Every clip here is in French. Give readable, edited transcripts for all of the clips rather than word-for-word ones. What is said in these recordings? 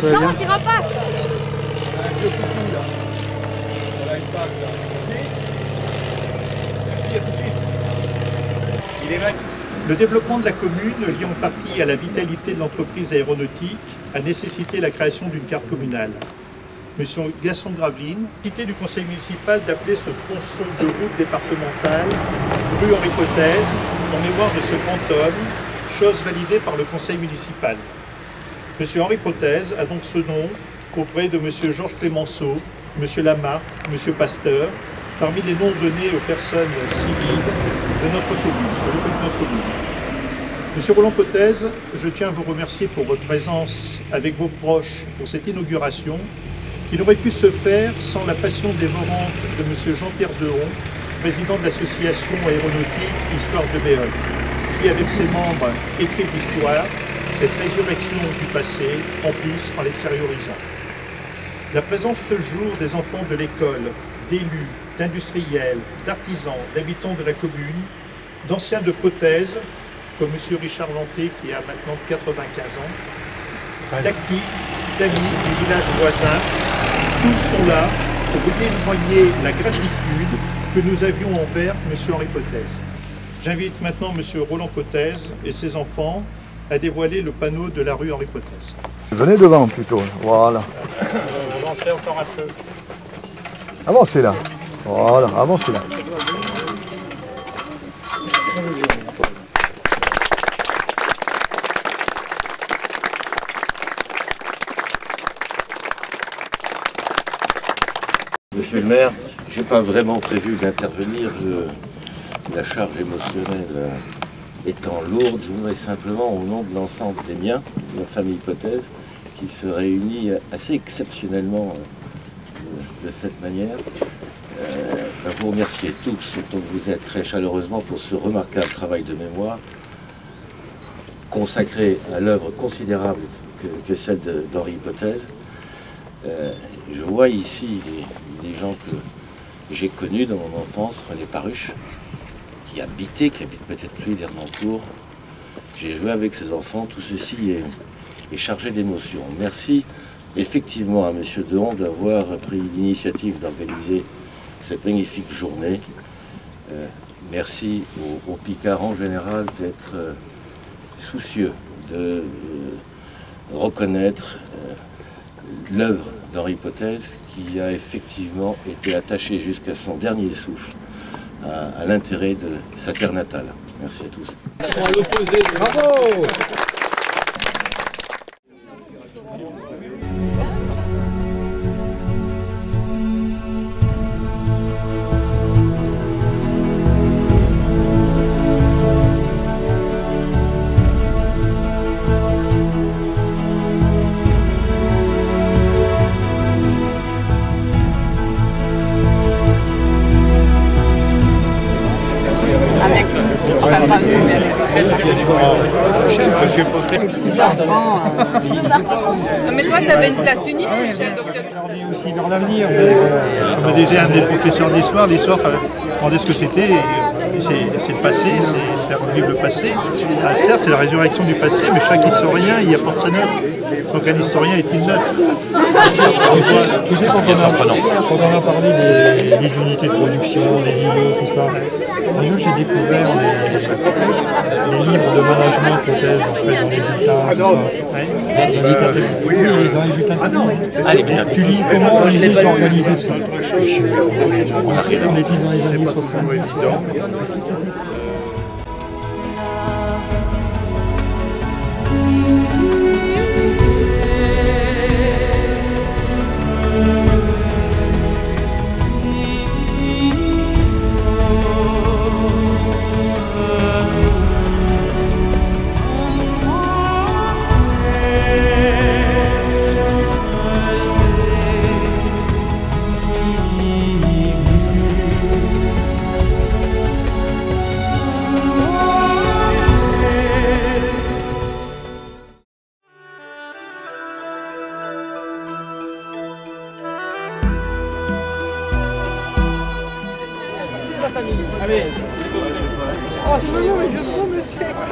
Non, on n'ira pas. Le développement de la commune, lié en partie à la vitalité de l'entreprise aéronautique, a nécessité la création d'une carte communale. Monsieur Gaston Graveline, cité du conseil municipal d'appeler ce tronçon de route départementale rue Henri Potez, en mémoire de ce grand homme, chose validée par le conseil municipal. Monsieur Henri Potez a donc ce nom auprès de monsieur Georges Clémenceau, monsieur Lamarck, monsieur Pasteur, parmi les noms donnés aux personnes civiles de notre commune, Monsieur Roland Potez, je tiens à vous remercier pour votre présence avec vos proches pour cette inauguration qui n'aurait pu se faire sans la passion dévorante de monsieur Jean-Pierre Dehon, président de l'association aéronautique Histoire de Béol, qui avec ses membres écrit l'histoire, cette résurrection du passé, en plus en l'extériorisant. La présence ce jour des enfants de l'école, d'élus, d'industriels, d'artisans, d'habitants de la commune, d'anciens de Potez, comme M. Richard Lanté qui a maintenant 95 ans, d'actifs, d'amis du village voisin, tous sont là pour vous témoigner la gratitude que nous avions envers M. Henri Potez. J'invite maintenant M. Roland Potez et ses enfants à dévoiler le panneau de la rue Henri Potez. Venez devant plutôt, voilà. On va entrer encore un peu. Avancez là, voilà, avancez là. Monsieur le maire, je n'ai pas vraiment prévu d'intervenir, la charge émotionnelle étant lourde, je voudrais simplement, au nom de l'ensemble des miens, de la famille Potez, qui se réunit assez exceptionnellement de cette manière, vous remercier tous, autant que vous êtes très chaleureusement pour ce remarquable travail de mémoire consacré à l'œuvre considérable que celle d'Henri Potez. Je vois ici des gens que j'ai connus dans mon enfance, René Paruche, qui habite peut-être plus les alentours. J'ai joué avec ses enfants, tout ceci est chargé d'émotion. Merci effectivement à M. Dehon d'avoir pris l'initiative d'organiser cette magnifique journée. Merci aux Picards en général d'être soucieux de reconnaître l'œuvre d'Henri Potez qui a effectivement été attaché jusqu'à son dernier souffle à l'intérêt de sa terre natale. Merci à tous. Bravo! Les petits enfants. Mais toi, tu avais une place unique, Michel. On est aussi dans l'avenir. Comme disait un des professeurs d'histoire, l'histoire, demandait ce que c'était. C'est le passé, c'est faire revivre le passé. Certes, c'est la résurrection du passé, mais chaque historien y apporte sa note. Donc un historien est une note. Tu sais, quand on a parlé des unités de production, des îlots, tout ça, un jour j'ai découvert les livres de management Potez en fait dans les bulletins, tout ça. Dans les bulletins techniques. Tu lis comment ils étaient organisés, tout ça. On était dans les années 70. Allez. Franchement, mais je trouve monsieur avec ça.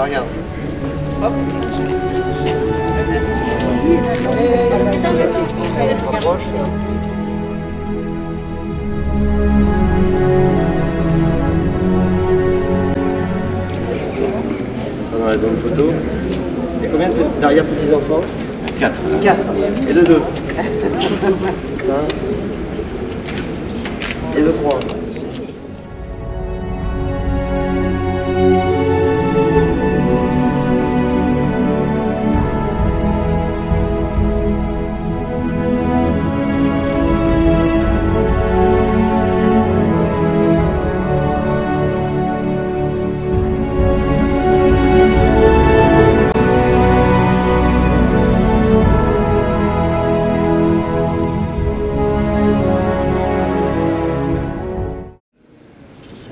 Regarde. Hop. Dans la bonne photo. Il y a combien d'arrière-petits-enfants? 4. 4. Et le 2. Ça. Et le 3.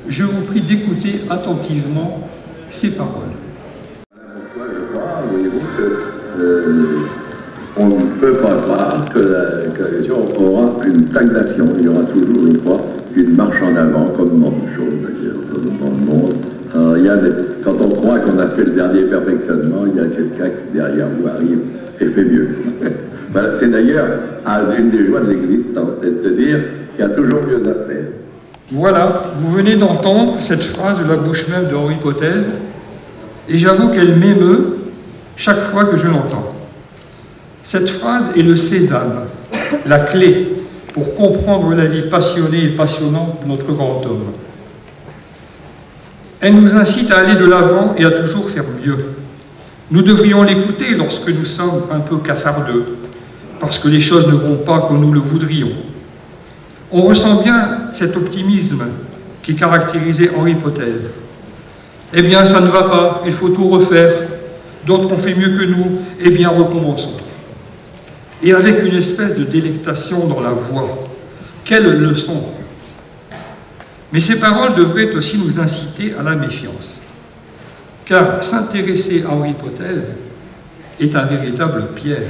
Je vous prie d'écouter attentivement ces paroles. Pourquoi je crois, voyez-vous, qu'on ne peut pas croire que la coalition aura une stagnation. Il y aura toujours, je crois, une marche en avant, comme dans le chose d'ailleurs, comme dans le monde. Alors, quand on croit qu'on a fait le dernier perfectionnement, il y a quelqu'un qui derrière vous arrive et fait mieux. Voilà, c'est d'ailleurs une des joies de l'existence, c'est de se dire qu'il y a toujours mieux à faire. Voilà, vous venez d'entendre cette phrase de la bouche même de Henri Potez, et j'avoue qu'elle m'émeut chaque fois que je l'entends. Cette phrase est le sésame, la clé pour comprendre la vie passionnée et passionnante de notre grand homme. Elle nous incite à aller de l'avant et à toujours faire mieux. Nous devrions l'écouter lorsque nous sommes un peu cafardeux, parce que les choses ne vont pas comme nous le voudrions. On ressent bien cet optimisme qui caractérisait Henri Potez. Eh bien, ça ne va pas, il faut tout refaire. D'autres ont fait mieux que nous, eh bien, recommençons. Et avec une espèce de délectation dans la voix. Quelle leçon! Mais ces paroles devraient aussi nous inciter à la méfiance. Car s'intéresser à Henri Potez est un véritable piège.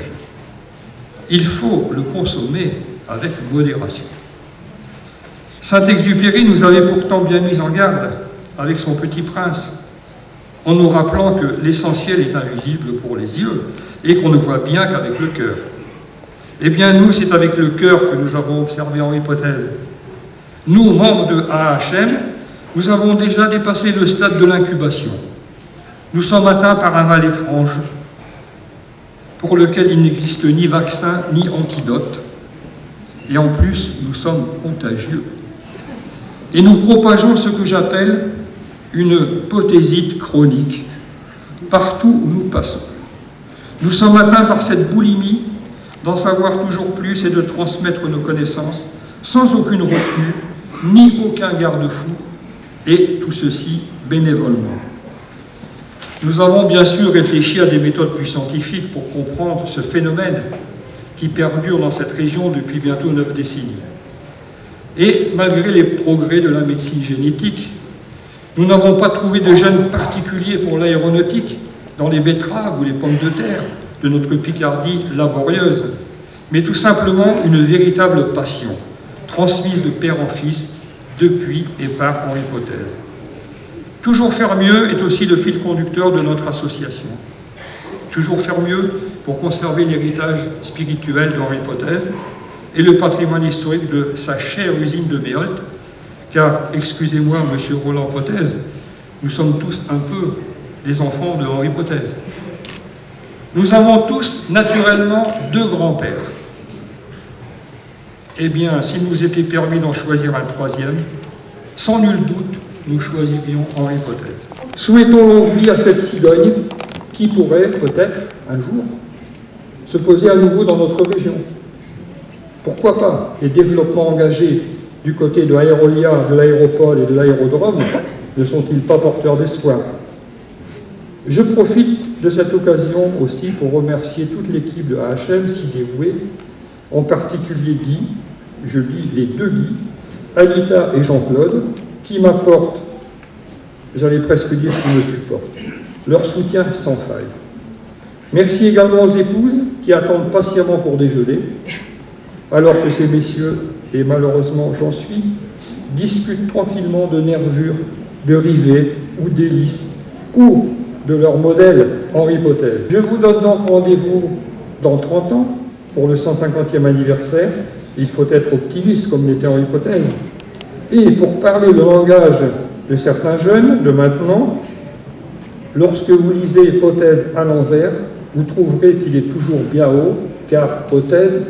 Il faut le consommer avec modération. Saint-Exupéry nous avait pourtant bien mis en garde avec son Petit Prince, en nous rappelant que l'essentiel est invisible pour les yeux et qu'on ne voit bien qu'avec le cœur. Eh bien, nous, c'est avec le cœur que nous avons observé Henri Potez. Nous, membres de AHM, nous avons déjà dépassé le stade de l'incubation. Nous sommes atteints par un mal étrange, pour lequel il n'existe ni vaccin ni antidote, et en plus, nous sommes contagieux. Et nous propageons ce que j'appelle une pothésite chronique partout où nous passons. Nous sommes atteints par cette boulimie d'en savoir toujours plus et de transmettre nos connaissances sans aucune retenue, ni aucun garde-fou, et tout ceci bénévolement. Nous avons bien sûr réfléchi à des méthodes plus scientifiques pour comprendre ce phénomène qui perdure dans cette région depuis bientôt 9 décennies. Et malgré les progrès de la médecine génétique, nous n'avons pas trouvé de gène particulier pour l'aéronautique dans les betteraves ou les pommes de terre de notre Picardie laborieuse, mais tout simplement une véritable passion, transmise de père en fils, depuis et par Henri Pothèse. Toujours faire mieux est aussi le fil conducteur de notre association. Toujours faire mieux pour conserver l'héritage spirituel d'Henri Pothèse et le patrimoine historique de sa chère usine de Méholt, car, excusez-moi, monsieur Roland Pothèse, nous sommes tous un peu des enfants de Henri Pothèse. Nous avons tous, naturellement, 2 grands-pères. Eh bien, s'il nous était permis d'en choisir un 3e, sans nul doute, nous choisirions Henri Pothèse. Souhaitons longue vie à cette cigogne qui pourrait, peut-être, un jour, se poser à nouveau dans notre région. Pourquoi pas? Les développements engagés du côté de Aérolia, de l'aéropole et de l'aérodrome ne sont-ils pas porteurs d'espoir? Je profite de cette occasion aussi pour remercier toute l'équipe de AHM si dévouée, en particulier Guy, je dis les 2 Guy, Anita et Jean-Claude, qui m'apportent, j'allais presque dire qui me supportent, leur soutien sans faille. Merci également aux épouses qui attendent patiemment pour déjeuner, alors que ces messieurs, et malheureusement j'en suis, discutent tranquillement de nervures, de rivets ou d'hélices, ou de leur modèle Henri Pothèse. Je vous donne donc rendez-vous dans 30 ans pour le 150e anniversaire. Il faut être optimiste comme l'était Henri Pothèse. Et pour parler le langage de certains jeunes de maintenant, lorsque vous lisez Pothèse à l'envers, vous trouverez qu'il est toujours bien haut, car Pothèse,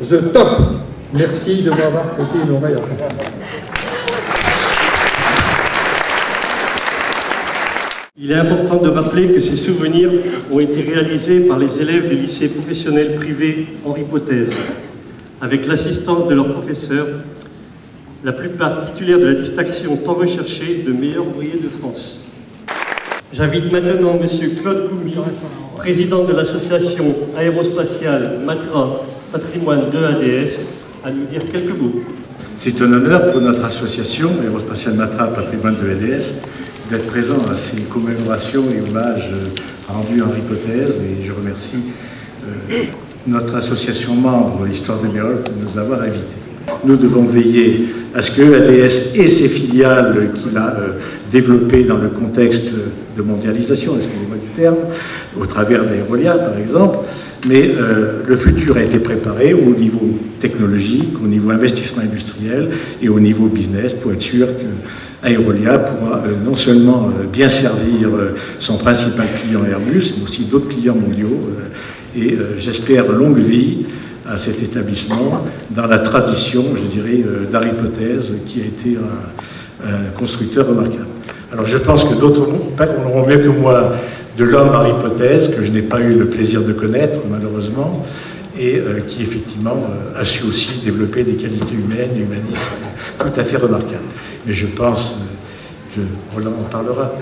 the top. Merci de m'avoir prêté une oreille attentive. Il est important de rappeler que ces souvenirs ont été réalisés par les élèves du lycée professionnel privé Henri Pothèse, avec l'assistance de leurs professeurs, la plupart titulaires de la distinction tant recherchée de meilleurs ouvriers de France. J'invite maintenant M. Claude Coumy, président de l'association aérospatiale Matra Patrimoine de ADS, à nous dire quelques mots. C'est un honneur pour notre association aérospatiale Matra Patrimoine de ADS d'être présent à ces commémorations et hommages rendus à Henri Pothèse, et je remercie notre association membre Histoire de Méholt de nous avoir invités. Nous devons veiller à ce que ADS et ses filiales qu'il a développées dans le contexte de mondialisation, excusez-moi du terme, au travers d'Aérolia par exemple, mais le futur a été préparé au niveau technologique, au niveau investissement industriel et au niveau business pour être sûr que Aérolia pourra non seulement bien servir son principal client Airbus, mais aussi d'autres clients mondiaux, et j'espère longue vie à cet établissement dans la tradition, je dirais, d'Henri Pothèse, qui a été un constructeur remarquable. Alors je pense que d'autres parleront mieux que moi de l'homme Henri Pothèse, que je n'ai pas eu le plaisir de connaître malheureusement, et qui effectivement a su aussi développer des qualités humaines et humanistes tout à fait remarquables. Mais je pense, Roland en parlera.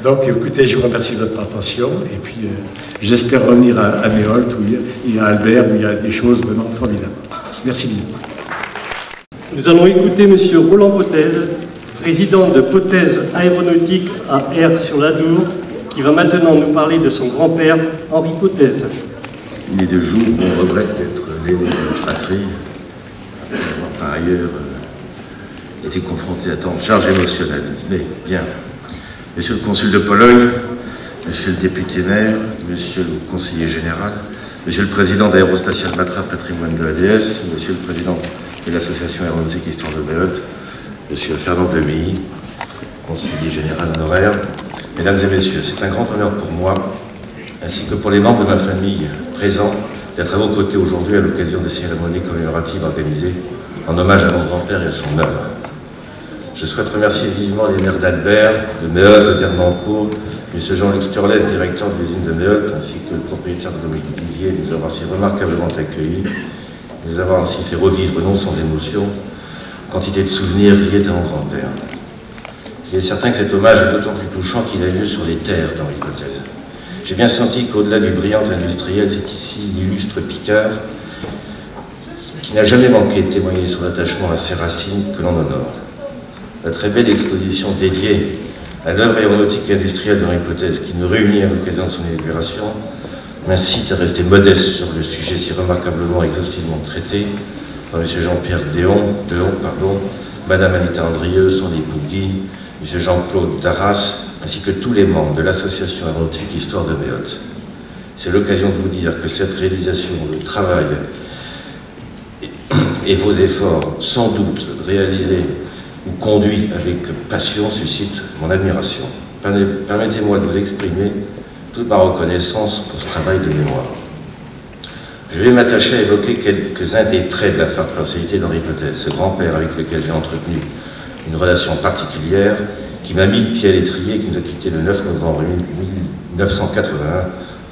Donc écoutez, je vous remercie de votre attention, et puis j'espère revenir à Méholt, où il y a Albert, où il y a des choses vraiment formidables. Merci bien. Nous allons écouter M. Roland Pothèse, président de Pothèse Aéronautique à Aire-sur-l'Adour, qui va maintenant nous parler de son grand-père, Henri Pothèse. Il est de jour où on regrette d'être l'aîné de notre fratrie, après avoir par ailleurs été confronté à tant de charges émotionnelles. Mais bien, monsieur le consul de Pologne, monsieur le député maire, monsieur le conseiller général, monsieur le président d'Aérospatiale Matra Patrimoine de ADS, monsieur le président de l'association aéronautique Histoire de Méholt, monsieur Fernand Demilly, conseiller général honoraire, mesdames et messieurs, c'est un grand honneur pour moi, ainsi que pour les membres de ma famille présents, d'être à vos côtés aujourd'hui à l'occasion des cérémonies commémoratives organisées en hommage à mon grand-père et à son œuvre. Je souhaite remercier vivement les maires d'Albert, de Méholt, de Ternancourt, M. Jean-Luc Turles, directeur de l'usine de Méholt, ainsi que le propriétaire de l'immobilier, de nous avoir si remarquablement accueillis, de nous avoir ainsi fait revivre, non sans émotion, quantité de souvenirs liés à mon grand-père. Il est certain que cet hommage est d'autant plus touchant qu'il a lieu sur les terres d'Henri Potez. J'ai bien senti qu'au-delà du brillant industriel, c'est ici l'illustre Picard qui n'a jamais manqué de témoigner son attachement à ses racines que l'on honore. La très belle exposition dédiée à l'œuvre aéronautique et industrielle d'Henri Potez, qui nous réunit à l'occasion de son inauguration, m'incite à rester modeste sur le sujet si remarquablement exhaustivement traité par M. Jean-Pierre Delon, Mme Anita Andrieux, son époux Guy, M. Jean-Claude Darras, ainsi que tous les membres de l'association aéronautique Histoire de Méholt. C'est l'occasion de vous dire que cette réalisation, le travail et vos efforts, sans doute réalisés ou conduits avec passion, suscitent mon admiration. Permettez-moi de vous exprimer toute ma reconnaissance pour ce travail de mémoire. Je vais m'attacher à évoquer quelques-uns des traits de la forte personnalité d'Henri Potez, ce grand-père avec lequel j'ai entretenu une relation particulière, qui m'a mis le pied à l'étrier et qui nous a quittés le 9 novembre 1981,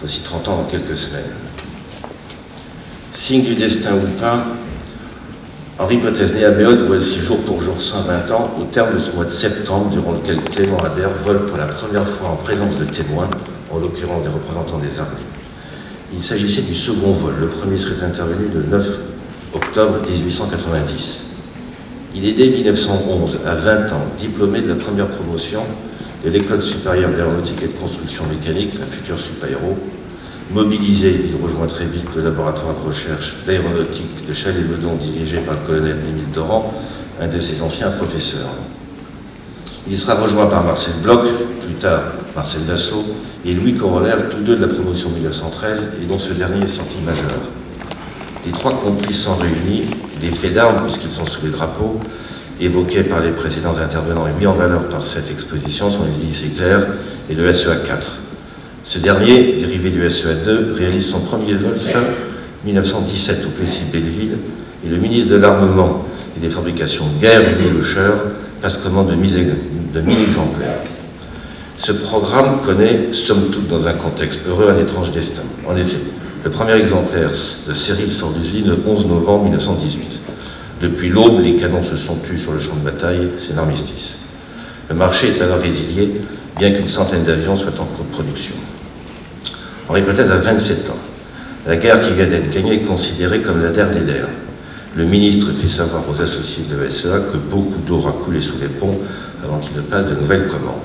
voici 30 ans dans quelques semaines. Signe du destin ou pas, Henri Potez, né à Méholt, voici jour pour jour 120 ans, au terme de ce mois de septembre, durant lequel Clément Ader vole pour la première fois en présence de témoins, en l'occurrence des représentants des armées. Il s'agissait du second vol, le premier serait intervenu le 9 octobre 1890. Il est dès 1911, à 20 ans, diplômé de la première promotion de l'École supérieure d'aéronautique et de construction mécanique, la future Supaéro. Mobilisé, il rejoint très vite le laboratoire de recherche d'aéronautique de Chalais-Meudon, dirigé par le colonel Émile Doran, un de ses anciens professeurs. Il sera rejoint par Marcel Bloch, plus tard Marcel Dassault, et Louis Corollaire, tous deux de la promotion 1913, et dont ce dernier est sorti majeur. Les trois complices sont réunis, des faits d'armes, puisqu'ils sont sous les drapeaux, évoqués par les précédents intervenants et mis en valeur par cette exposition, sont les hélices Éclair et le SEA 4. Ce dernier, dérivé du SEA 2, réalise son premier vol fin 1917 au Plessis-Belleville, et le ministre de l'Armement et des Fabrications de guerre, Louis Lecœur, passe commande de 1000 exemplaires. Ce programme connaît, somme toute dans un contexte heureux, un étrange destin. En effet, le premier exemplaire de série sort d'usine le 11 novembre 1918. Depuis l'aube, les canons se sont tus sur le champ de bataille, c'est l'armistice. Le marché est alors résilié, bien qu'une centaine d'avions soient en cours de production. Henri Potez a 27 ans. La guerre qui vient d'être gagnée est considérée comme la dernière d'ère. Le ministre fait savoir aux associés de SEA que beaucoup d'eau aura coulé sous les ponts avant qu'il ne passe de nouvelles commandes.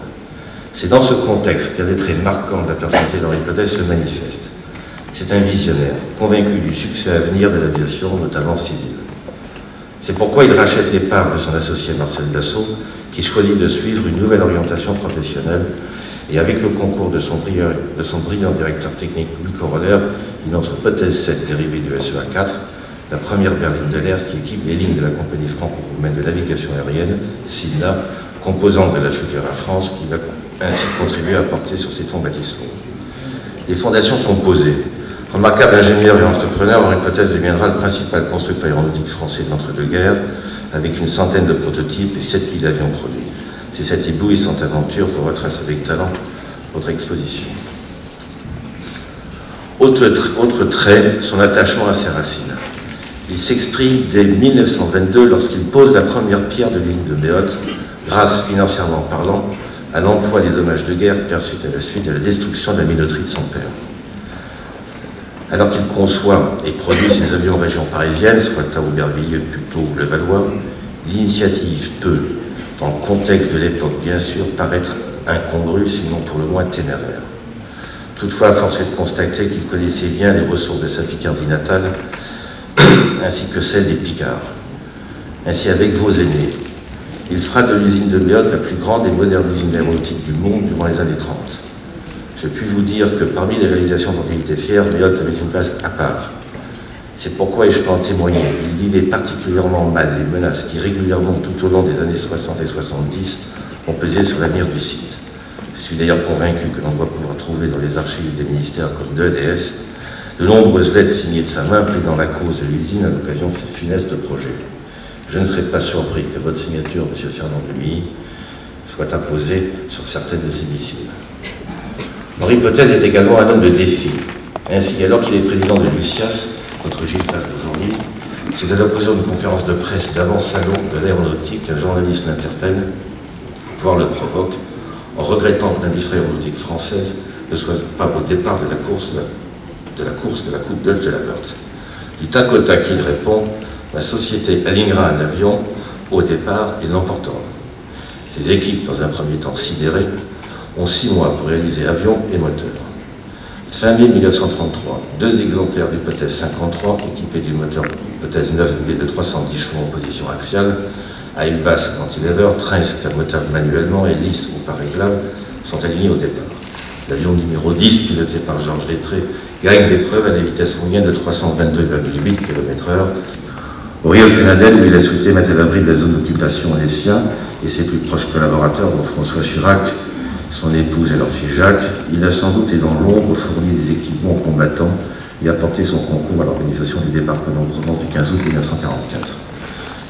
C'est dans ce contexte qu'un des traits marquants de la personnalité d'Henri Potez se manifeste. C'est un visionnaire, convaincu du succès à venir de l'aviation, notamment civile. C'est pourquoi il rachète les parts de son associé Marcel Dassault, qui choisit de suivre une nouvelle orientation professionnelle, et avec le concours de son brillant directeur technique Louis Corollaire, il entre Potez 7 dérivé du SEA 4, la première berline de l'air qui équipe les lignes de la compagnie franco-roumaine de navigation aérienne, SINA, composante de la future Air France, qui va ainsi contribuer à porter sur ses fonds baptismaux. Les fondations sont posées. Remarquable ingénieur et entrepreneur, Henri Potez deviendra le principal constructeur aéronautique français de l'entre-deux-guerres, avec une centaine de prototypes et 7000 avions produits. C'est cette éblouissante aventure que retrace avec talent votre exposition. Autre trait, son attachement à ses racines. Il s'exprime dès 1922 lorsqu'il pose la première pierre de l'usine de Méholt, grâce, financièrement parlant, à l'emploi des dommages de guerre perçus à la suite de la destruction de la minoterie de son père. Alors qu'il conçoit et produit ses avions en région parisienne, soit à Aubervilliers, Puteaux ou Levallois, l'initiative peut, dans le contexte de l'époque bien sûr, paraître incongrue, sinon pour le moins téméraire. Toutefois, force est de constater qu'il connaissait bien les ressources de sa Picardie natale, ainsi que celles des Picards. Ainsi, avec vos aînés, il fera de l'usine de Méholt la plus grande et moderne usine aéronautique du monde durant les années 30. Je puis vous dire que parmi les réalisations dont il était fier, Méholt avait une place à part. C'est pourquoi, et je peux en témoigner, il vivait particulièrement mal les menaces qui régulièrement tout au long des années 60 et 70 ont pesé sur l'avenir du site. Je suis d'ailleurs convaincu que l'on doit pouvoir trouver dans les archives des ministères comme de l'EDS de nombreuses lettres signées de sa main plaidant la cause de l'usine à l'occasion de ce funeste projet. je ne serais pas surpris que votre signature, M. Servan-Demilly, soit apposée sur certaines de ces missiles. Henri Potez est également un homme de défi. Ainsi, alors qu'il est président de l'UCIAS, contre Gilles Pasque-Aujourd'hui, c'est à l'occasion d'une conférence de presse d'avant-salon de l'aéronautique qu'un journaliste l'interpelle, voire le provoque, en regrettant que l'industrie aéronautique française ne soit pas au départ de la course de la coupe d'Elf de la Meurthe. Du tac au tac, il répond, la société alignera un avion au départ et l'emportera. Ces équipes, dans un premier temps sidérées, ont 6 mois pour réaliser avion et moteur. Fin mai 1933, 2 exemplaires d'Hypothèse 53, équipés du moteur Hypothèse 9B de 310 chevaux en position axiale, à aile basse cantilever, trince cabotable manuellement et lisse ou par réglage, sont alignés au départ. L'avion numéro 10, piloté par Georges Lettré, gagne l'épreuve à des vitesses moyennes de 322,8 km/h. Au Rio Canadel, où il a souhaité mettre à l'abri de la zone d'occupation les siens et ses plus proches collaborateurs, dont François Chirac, son épouse et leur fils Jacques, il a sans doute et dans l'ombre fourni des équipements aux combattants et apporté son concours à l'organisation du débarquement de Provence du 15 août 1944.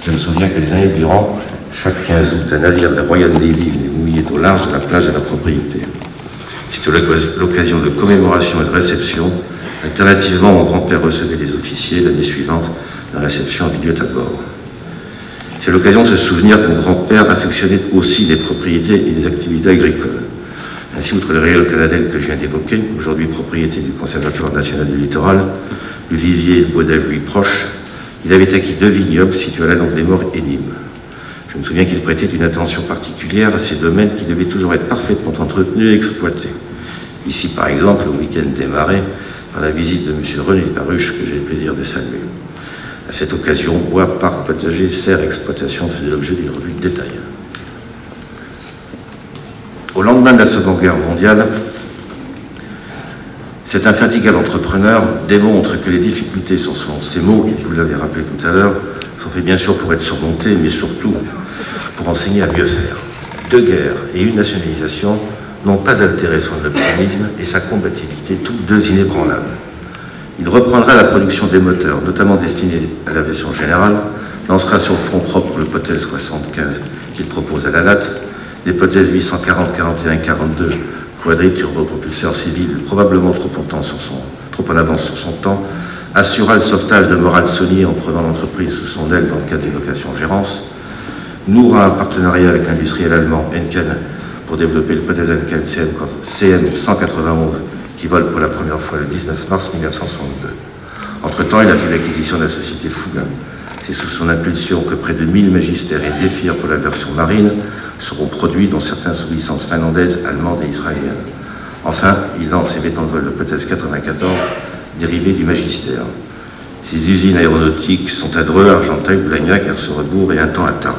Je me souviens que les années durant, chaque 15 août, un navire de la Royal Navy venait mouiller au large de la plage de la propriété. C'était l'occasion de commémoration et de réception. Alternativement, mon grand-père recevait les officiers. L'année suivante, la réception avait lieu à bord. C'est l'occasion de se souvenir que mon grand-père affectionnait aussi les propriétés et les activités agricoles. Ainsi, outre le Rio Canadel que je viens d'évoquer, aujourd'hui propriété du Conservatoire national du littoral, le vivier et le bois lui proche, il avait acquis 2 vignobles situés à la Langue des Morts et Nîmes. Je me souviens qu'il prêtait une attention particulière à ces domaines qui devaient toujours être parfaitement entretenus et exploités. Ici, par exemple, le week-end démarré par la visite de M. René Paruche, que j'ai le plaisir de saluer. À cette occasion, bois, parc, potager, serre, exploitation faisaient l'objet d'une revue de détail. Au lendemain de la Seconde Guerre mondiale, cet infatigable entrepreneur démontre que les difficultés sont souvent ces mots, et vous l'avez rappelé tout à l'heure, sont faits bien sûr pour être surmontés, mais surtout pour enseigner à mieux faire. 2 guerres et une nationalisation n'ont pas altéré son optimisme et sa combativité, toutes 2 inébranlables. Il reprendra la production des moteurs, notamment destinés à l'aviation générale, lancera sur front propre l'hypothèse 75 qu'il propose à la LAT, l'hypothèse 840, 41, 42, quadrille turbopropulseur civil, probablement trop en avance sur son temps, assurera le sauvetage de Morane Saunier en prenant l'entreprise sous son aile dans le cadre des locations-gérance, nouera un partenariat avec l'industriel allemand Henkel pour développer l'hypothèse Henkel CM 191 qui vole pour la première fois le 19 mars 1962. Entre-temps, il a fait l'acquisition de la société Fougain. C'est sous son impulsion que près de 1000 magistères et zéphyrs pour la version marine seront produits, dont certains sous licence finlandaise, allemande et israélienne. Enfin, il lance et met en vol l'hypothèse 94, dérivée du magistère. Ses usines aéronautiques sont à Dreux, Argenteuil, Blagnac, Ercerebourg et un temps à Tarbes.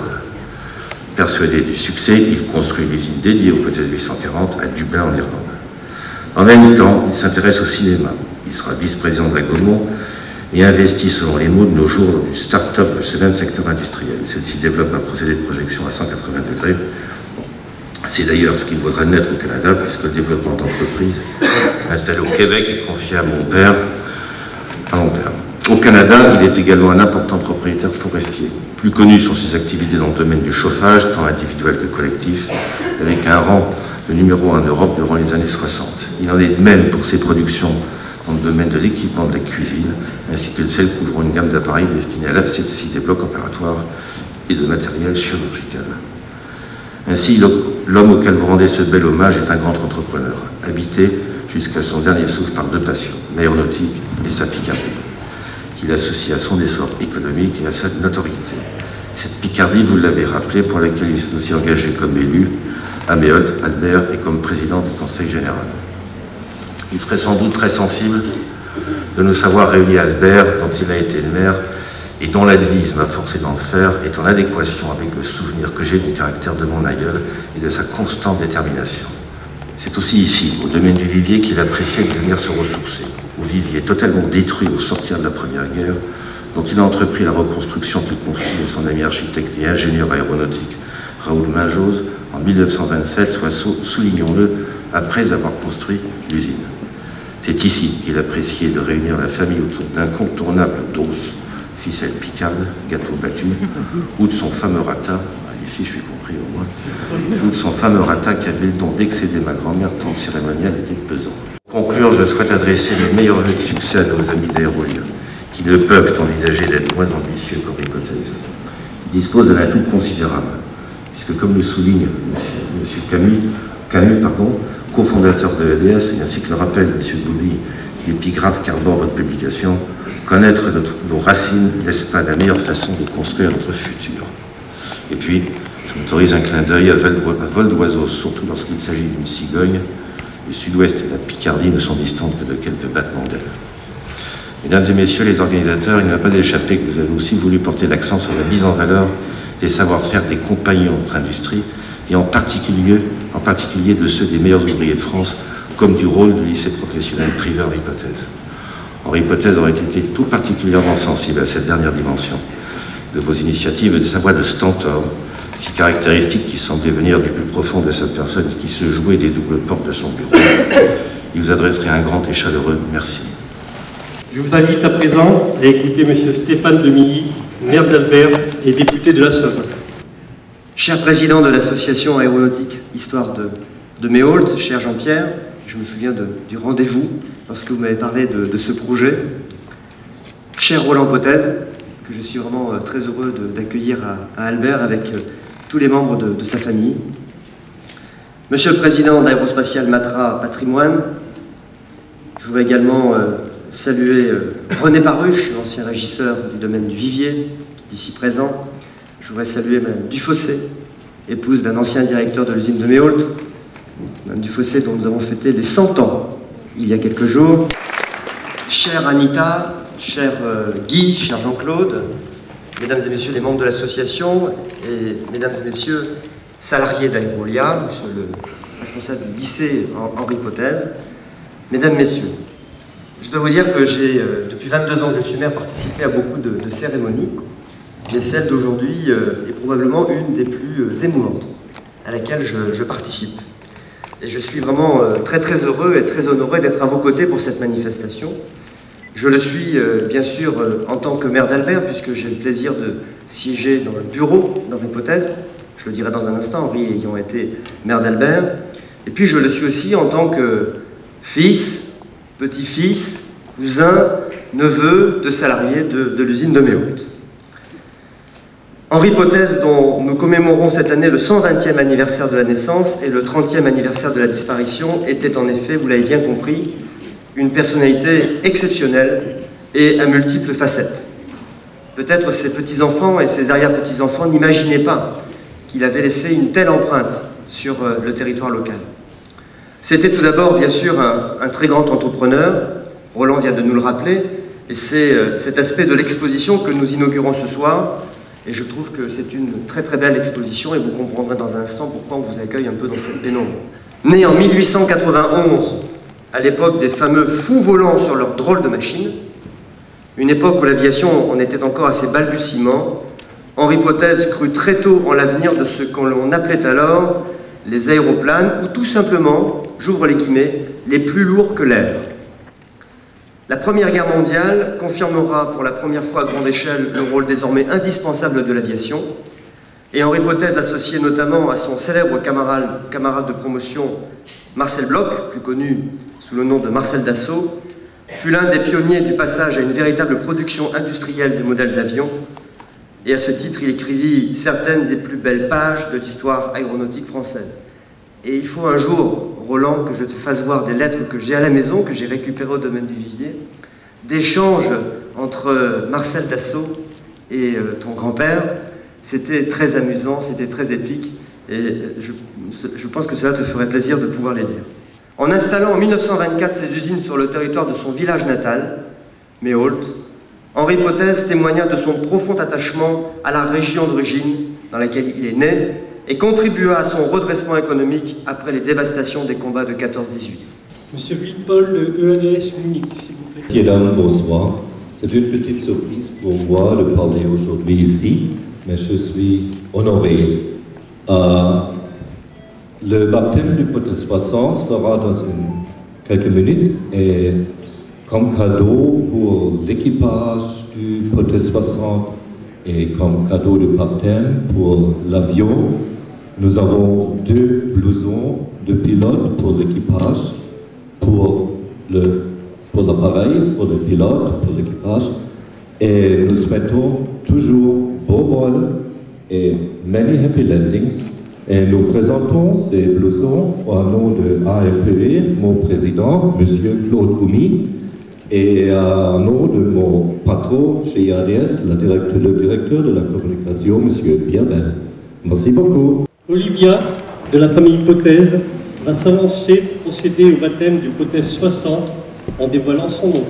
Persuadé du succès, il construit une usine dédiée aux hypothèses 840 à Dublin en Irlande. En même temps, il s'intéresse au cinéma. Il sera vice-président de la Gaumont et investit, selon les mots de nos jours, dans du start-up de ce même secteur industriel. Celle-ci développe un procédé de projection à 180 degrés. C'est d'ailleurs ce qui me vaudra naître au Canada, puisque le développement d'entreprises installé au Québec est confié à mon père, Au Canada, il est également un important propriétaire forestier. Plus connu sont ses activités dans le domaine du chauffage, tant individuel que collectif, avec un rang de numéro 1 en Europe durant les années 60. Il en est de même pour ses productions dans le domaine de l'équipement de la cuisine, ainsi que celles couvrant une gamme d'appareils destinés à l'asepsie des blocs opératoires et de matériel chirurgical. Ainsi, l'homme auquel vous rendez ce bel hommage est un grand entrepreneur, habité jusqu'à son dernier souffle par 2 passions, l'aéronautique et sa Picardie, qu'il associe à son essor économique et à sa notoriété. Cette Picardie, vous l'avez rappelé, pour laquelle il s'est aussi engagé comme élu à Méholt, Albert, et comme président du Conseil général. Il serait sans doute très sensible de nous savoir réunis à Albert, dont il a été le maire, et dont la devise m'a forcé d'en faire, est en adéquation avec le souvenir que j'ai du caractère de mon aïeul et de sa constante détermination. C'est aussi ici, au domaine du Vivier, qu'il appréciait de venir se ressourcer. Au Vivier, totalement détruit au sortir de la Première Guerre, dont il a entrepris la reconstruction qu'il confie à son ami architecte et ingénieur aéronautique Raoul Minjose en 1927, soit, soulignons-le, après avoir construit l'usine. C'est ici qu'il appréciait de réunir la famille autour d'incontournables doses, ficelle picarde, gâteau battu, ou de son fameux rata, ici je suis compris au moins, ou de son fameux rata qui avait le don d'excéder ma grand-mère tant le cérémonial était pesant. Pour conclure, je souhaite adresser les meilleurs vœux de succès à nos amis d'Aérolia, qui ne peuvent envisager d'être moins ambitieux qu'Henri-Potez. Ils disposent d'un atout considérable, puisque comme le souligne M. Camus, cofondateur de EDS, et ainsi que le rappelle M. Bouly, l'épigraphe qu'arbore votre publication, connaître nos racines n'est-ce pas la meilleure façon de construire notre futur. Et puis, je m'autorise un clin d'œil à vol d'oiseau, surtout lorsqu'il s'agit d'une cigogne. Le sud-ouest et la Picardie ne sont distantes que de quelques battements d'ailes. Mesdames et messieurs les organisateurs, il ne m'a pas échappé que vous avez aussi voulu porter l'accent sur la mise en valeur des savoir-faire des compagnons de l'industrie, et en particulier de ceux des meilleurs ouvriers de France, comme du rôle du lycée professionnel privé Henri-Potez. Henri-Potez aurait été tout particulièrement sensible à cette dernière dimension de vos initiatives et de sa voix de stentor, si caractéristique qui semblait venir du plus profond de cette personne qui se jouait des doubles portes de son bureau. Il vous adresserait un grand et chaleureux merci. Je vous invite à présent à écouter M. Stéphane Demilly, maire d'Albert et député de la Somme. Cher président de l'association aéronautique Histoire de Méaulte, cher Jean-Pierre, je me souviens du rendez-vous lorsque vous m'avez parlé de ce projet. Cher Roland Potez, que je suis vraiment très heureux d'accueillir à Albert avec tous les membres de sa famille. Monsieur le président d'Aérospatiale Matra Patrimoine, je voudrais également saluer René Paruche, l'ancien régisseur du domaine du Vivier, ici présent. Je voudrais saluer Mme Dufossé, épouse d'un ancien directeur de l'usine de Méaulte, Mme Dufossé dont nous avons fêté les 100 ans il y a quelques jours. Chère Anita, cher Guy, cher Jean-Claude, mesdames et messieurs les membres de l'association et mesdames et messieurs salariés d'Aérolia, monsieur le responsable du lycée Henri-Potez, mesdames, messieurs, je dois vous dire que j'ai, depuis 22 ans que je suis maire, participé à beaucoup de cérémonies, mais celle d'aujourd'hui est probablement une des plus émouvantes à laquelle je participe. Et je suis vraiment très heureux et très honoré d'être à vos côtés pour cette manifestation. Je le suis bien sûr en tant que maire d'Albert, puisque j'ai le plaisir de siéger dans le bureau d'Henri-Potez. Je le dirai dans un instant, Henri ayant été maire d'Albert. Et puis je le suis aussi en tant que fils, petit-fils, cousin, neveu de salariés de l'usine de Méaulte. Henri-Potez, dont nous commémorons cette année le 120e anniversaire de la naissance et le 30e anniversaire de la disparition, était en effet, vous l'avez bien compris, une personnalité exceptionnelle et à multiples facettes. Peut-être ses petits-enfants et ses arrière-petits-enfants n'imaginaient pas qu'il avait laissé une telle empreinte sur le territoire local. C'était tout d'abord, bien sûr, un très grand entrepreneur, Roland vient de nous le rappeler, et c'est cet aspect de l'exposition que nous inaugurons ce soir, et je trouve que c'est une très belle exposition, et vous comprendrez dans un instant pourquoi on vous accueille un peu dans cette pénombre. Né en 1891, à l'époque des fameux fous volants sur leur drôle de machine, une époque où l'aviation en était encore à ses balbutiements, Henri-Potez crut très tôt en l'avenir de ce qu'on appelait alors les aéroplanes, ou tout simplement, j'ouvre les guillemets, les plus lourds que l'air. La Première Guerre mondiale confirmera pour la première fois à grande échelle le rôle désormais indispensable de l'aviation, et Henri-Potez, associé notamment à son célèbre camarade de promotion Marcel Bloch, plus connu sous le nom de Marcel Dassault, fut l'un des pionniers du passage à une véritable production industrielle des modèles d'avions, et à ce titre, il écrivit certaines des plus belles pages de l'histoire aéronautique française. Et il faut un jour, Roland, que je te fasse voir des lettres que j'ai à la maison, que j'ai récupérées au domaine du Vivier, d'échanges entre Marcel Dassault et ton grand-père. C'était très amusant, c'était très épique, et je pense que cela te ferait plaisir de pouvoir les lire. En installant en 1924 ses usines sur le territoire de son village natal, Méaulte, Henri-Potez témoigna de son profond attachement à la région d'origine dans laquelle il est né et contribua à son redressement économique après les dévastations des combats de 14-18. Monsieur Villepaul de EADS Munich, s'il vous plaît. Mesdames, bonsoir. C'est une petite surprise pour moi de parler aujourd'hui ici, mais je suis honoré. Le baptême du Potez 60 sera dans quelques minutes et comme cadeau pour l'équipage reçu Hypothèse 60 et comme cadeau de baptême pour l'avion, nous avons 2 blousons de pilote pour l'équipage, pour l'appareil, pour le pilote, pour l'équipage. Et nous souhaitons toujours bon vol et many happy landings. Et nous présentons ces blousons au nom de AFPE, mon président, M. Claude Goumi, et au nom de mon patron chez IADS, le directeur de la communication, M. Pierre Bell. Merci beaucoup. Olivia, de la famille Hypothèse, va s'avancer pour procéder au baptême d'Hypothèse 60 en dévoilant son nom.